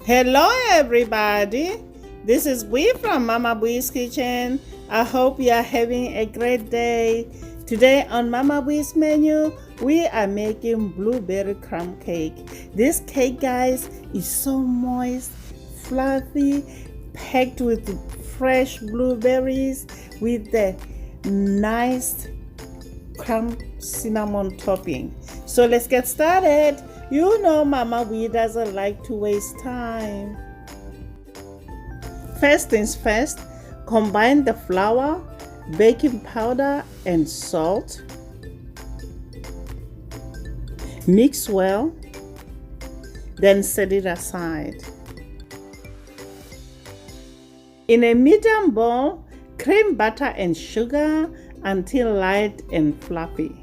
Hello everybody, this is Bui from Mama Bui's Kitchen. I hope you are having a great day. Today on Mama Bui's menu, we are making blueberry crumb cake. This cake, guys, is so moist, fluffy, packed with fresh blueberries with the nice crumb cinnamon topping. So let's get started. You know Mama Bui doesn't like to waste time. First things first, combine the flour, baking powder, and salt. Mix well, then set it aside. In a medium bowl, cream butter and sugar until light and fluffy.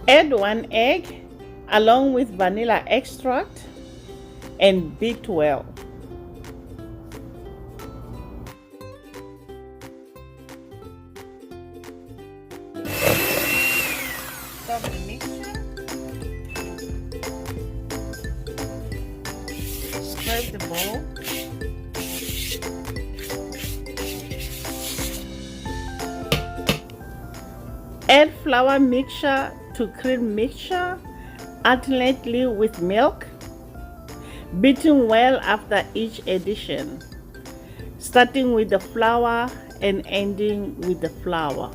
Add 1 egg along with vanilla extract and beat well. Stop the mixture. Scrape the bowl. Add flour mixture to cream mixture alternately with milk, beating well after each addition, starting with the flour and ending with the flour.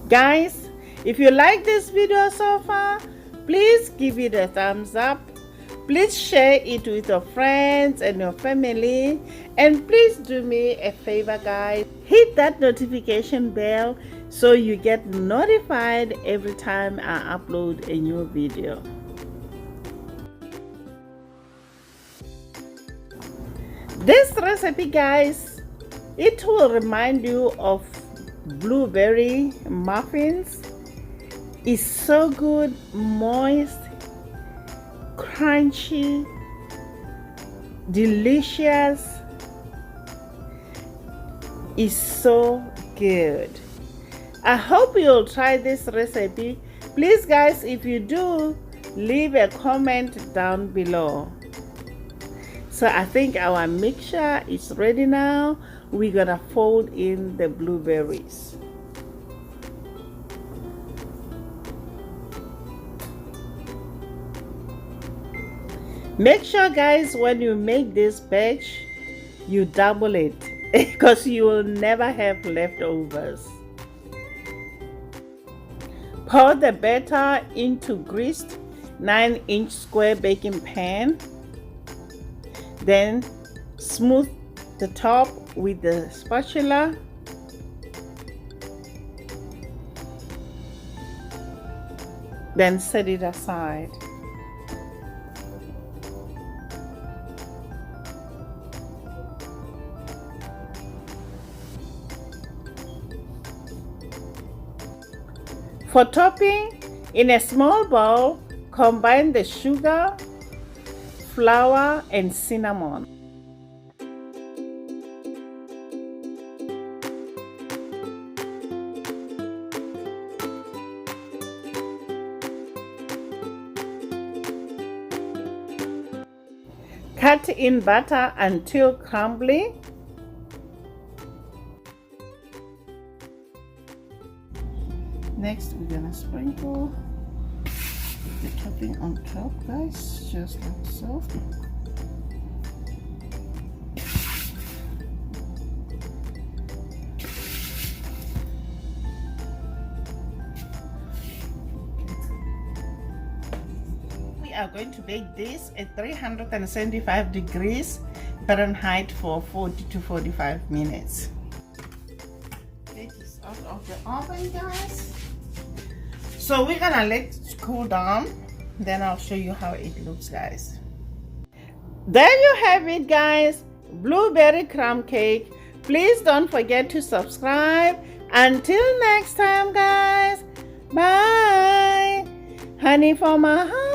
Guys, if you like this video so far, please give it a thumbs up. Please share it with your friends and your family, and please do me a favor, guys, hit that notification bell so you get notified every time I upload a new video. This recipe, guys, it will remind you of blueberry muffins. It's so good, moist, crunchy, delicious. It's so good. I hope you'll try this recipe. Please, guys, if you do, leave a comment down below. So I think our mixture is ready now. We're gonna fold in the blueberries. Make sure, guys, when you make this batch, you double it because you will never have leftovers. Pour the batter into greased 9-inch square baking pan. Then smooth the top with the spatula. Then set it aside. For topping, in a small bowl, combine the sugar, flour, and cinnamon. Cut in butter until crumbly. Next, we're gonna sprinkle the topping on top, guys, just like so. We are going to bake this at 375 degrees Fahrenheit for 40 to 45 minutes. Take this out of the oven, guys. So we're gonna let it cool down, then I'll show you how it looks, guys. There you have it, guys, blueberry crumb cake. Please don't forget to subscribe. Until next time, guys, bye. Honey for my heart.